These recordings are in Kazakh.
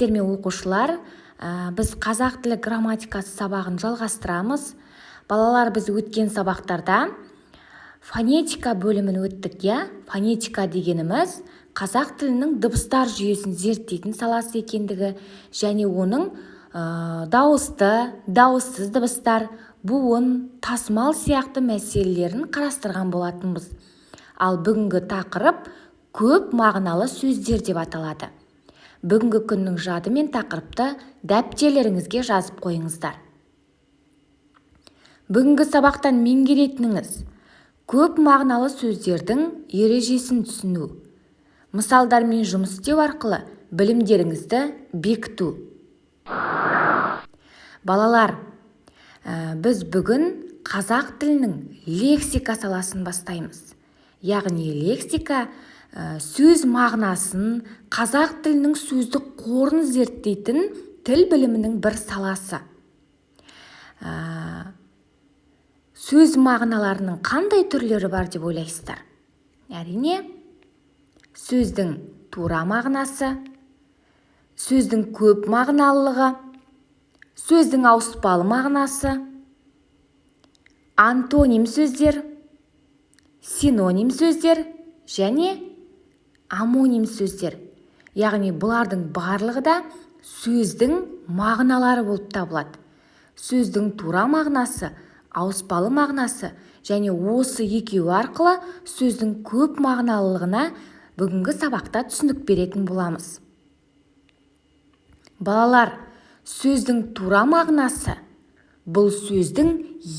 Терме оқушылар, біз қазақ тілі грамматикасы сабағын жалғастырамыз. Балалар, біз өткен сабақтарда фонетика бөлімін өттік, Фонетика дегеніміз қазақ тілінің дыбыстар жүйесін зерттейтін саласы екендігі, және оның дауысты, дауыссыз дыбыстар, буын, тасымал сияқты мәселелерін қарастырған болатынбыз. Ал бүгінгі тақырып көп мағыналы сөздер деп аталады. Бүгінгі күннің жады мен тақырыпты дәптерлеріңізге жазып қойыңыздар. Бүгінгі сабақтан меңгеретініңіз көп мағыналы сөздердің ережесін түсіну, мысалдармен жұмыс істеу арқылы білімдеріңізді бекіту. Балалар, біз бүгін қазақ тілінің лексика саласын бастаймыз. Яғни лексика сөз мағынасын, қазақ тілінің сөздік қорын зерттейтін тіл білімінің бір саласы. Сөз мағыналарының қандай түрлері бар деп ойлайсыздар? Әрине, сөздің тура мағынасы, сөздің көп мағыналылығы, сөздің ауыспалы мағынасы, антоним сөздер, синоним сөздер және амоним сөздер. Яғни бұлардың барлығы да сөздің мағыналары болып табылады. Сөздің тура мағынасы, ауыспалы мағынасы және осы екеуі арқылы сөздің көп мағыналылығына бүгінгі сабақта түсінік беретін боламыз. Балалар, сөздің тура мағынасы бұл сөздің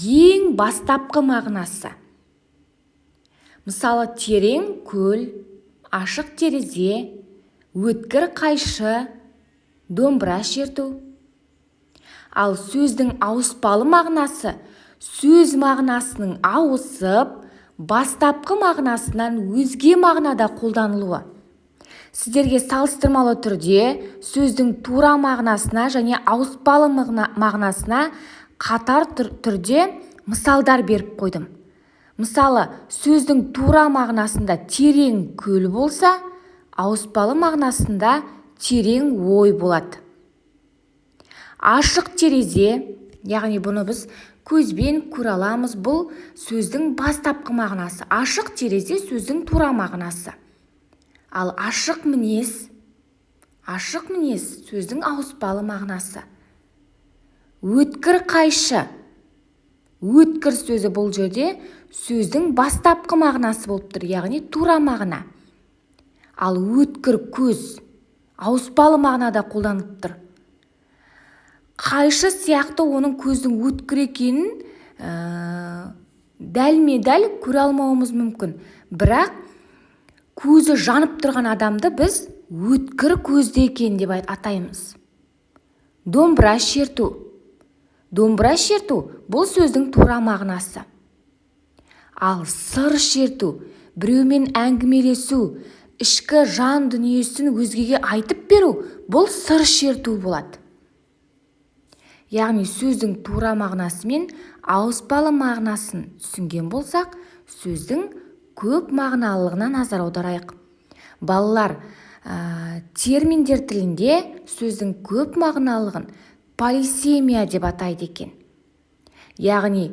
ең бастапқы мағынасы. Мысалы, терең көл, ашық терезе, өткір қайшы, домбыра шерту. Ал сөздің ауыспалы мағынасы сөз мағынасының ауысып, бастапқы мағынасынан өзге мағынада қолданылуы. Сіздерге салыстырмалы түрде сөздің тура мағынасына және ауыспалы мағынасына қатар түрде мысалдар беріп қойдым. Мысалы, сөздің тура мағынасында терең көл болса, ауыспалы мағынасында терең ой болады. Ашық терезе, яғни бұны біз көзбен көре аламыз, бұл сөздің бастапқы мағынасы. Ашық терезе сөздің тура мағынасы. Ал ашық мінез сөздің ауыспалы мағынасы. Өткір қайшы, өткір сөзі бұл жерде сөздің бастапқы мағынасы болып тұр, яғни тура мағына. Ал өткір көз ауыспалы мағынада қолданылып тұр. Қайшы сияқты оның көздің өткір екенін дәлме-дәл көре алмауымыз мүмкін. Бірақ көзі жанып тұрған адамды біз өткір көзді екен деп атаймыз. Домбыра шерту бұл сөздің тура мағынасы. Ал сыр шерту, біреумен әңгімелесу, ішкі жан дүниесін өзгеге айтып беру, бұл сыр шерту болады. Яғни сөздің тура мағынасы мен ауыспалы мағынасын түсінген болсақ, сөздің көп мағыналылығына назар аударайық. Балалар, терминдер тілінде сөздің көп мағыналылығын полисемия деп атайды екен. Яғни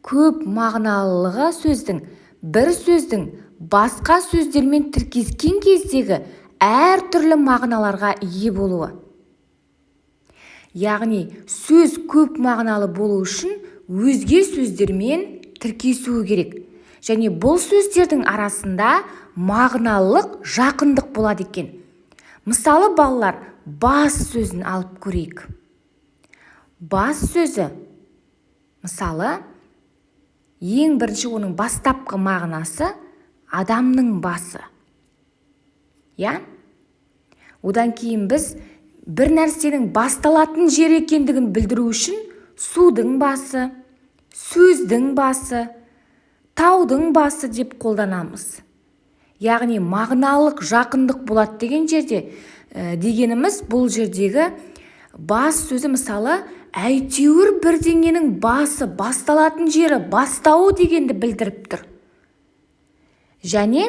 көп мағыналылығы сөздің бір сөздің басқа сөздермен тіркескен кездегі әр түрлі мағыналарға ие болуы. Яғни сөз көп мағыналы болу үшін өзге сөздермен тіркесуі керек. Және бұл сөздердің арасында мағыналылық, жақындық болады екен. Мысалы, балалар, бас сөзін алып көрейік. Бас сөзі, мысалы, ең бірінші оның бастапқы мағынасы адамның басы. Одан кейін біз бір нәрсенің басталатын жер екендігін білдіру үшін судың басы, сөздің басы, таудың басы деп қолданамыз. Яғни мағыналық жақындық болады деген жерде дегеніміз бұл жердегі бас сөзі, мысалы, әйтеуір бірдеңенің басы, басталатын жері, бастауы дегенді білдіріп тұр. Және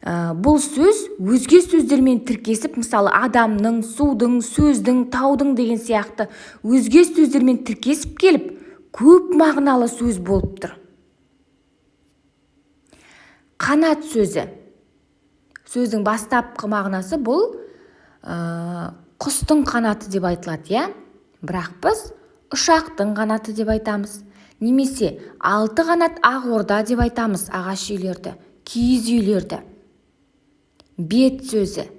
бұл сөз өзге сөздермен тіркесіп, мысалы адамның, судың, сөздің, таудың деген сияқты өзге сөздермен тіркесіп келіп, көп мағыналы сөз болып тұр. Қанат сөзі. Сөздің бастапқы мағынасы бұл құстың қанаты деп айтылады, иә? Бірақ біз ұшақтың қанаты деп айтамыз. Немесе 6 қанат ақ орда деп айтамыз ағаш үйлерді, киіз үйлерді. Бет сөзі.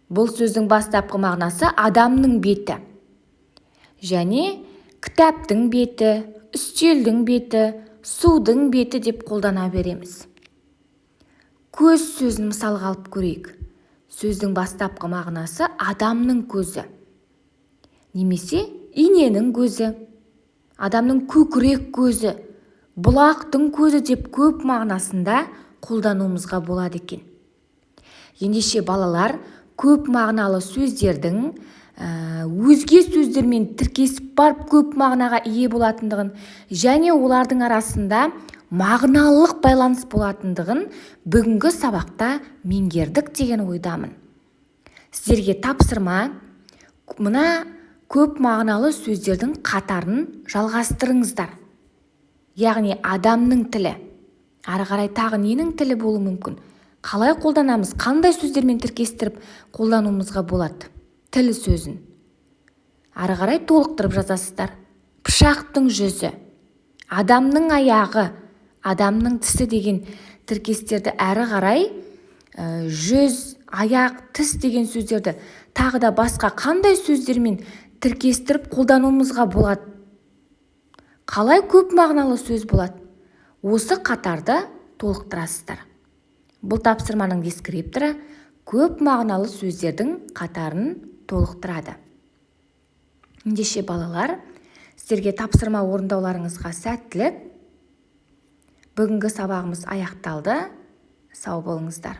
Бұл сөздің бастапқы мағынасы адамның беті. Және кітаптың беті, үстелдің беті, судың беті деп қолдана береміз. Көз сөзін мысалға алып көрейік. Сөздің бастапқы мағынасы адамның көзі. Немесе иненің көзі, адамның көкірек көзі, бұлақтың көзі деп көп мағынасында қолдануымызға болады екен. Ендеше балалар көп мағыналы сөздердің өзге сөздермен тіркесіп барып көп мағынаға ие болатындығын және олардың арасында мағыналылық байланыс болатындығын бүгінгі сабақта меңгердік деген ойдамын. Сіздерге тапсырма, мына көп мағыналы сөздердің қатарын жалғастырыңыздар. Яғни адамның тілі. Ары қарай тағы ненің тілі болуы мүмкін? Қалай қолданамыз? Қандай сөздермен тіркестіріп қолдануымызға болады? Тіл сөзін. Ары қарай толықтырып жазасыздар. Пышақтың жүзі, адамның аяғы, адамның тісі деген тіркестерді әрі қарай жүз, аяқ, тіс деген сөздерді тағы да басқа қандай сөздермен тіркестіріп қолдануымызға болады? Қалай көп мағыналы сөз болады? Осы қатарды толықтырасыздар. Бұл тапсырманың дескрипторы көп мағыналы сөздердің қатарын толықтырады. Ендеше балалар, сіздерге тапсырма орындауларыңызға сәттілік. Бүгінгі сабағымыз аяқталды. Сау болыңыздар.